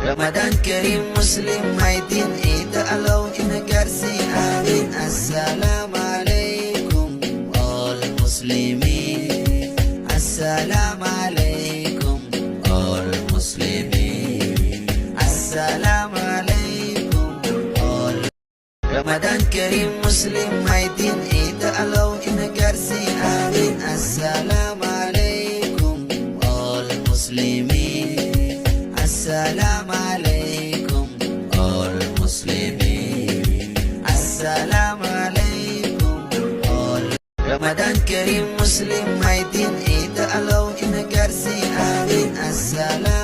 Ramadan Kareem, Muslim may din ita alaw inagarsi amin. Assalamu alaikum all Muslimin. Assalamu alaikum all Muslimin. Assalamu alaikum all. Ramadan Kareem, Muslim may din ita alaw inagarsi amin. Assalamu alaikum all Muslimin. Assalamu alaikum all Muslimin. Assalamu alaikum all. Ramadan Kareem, Muslim may din ita alaw inagarsi amin. Assalamu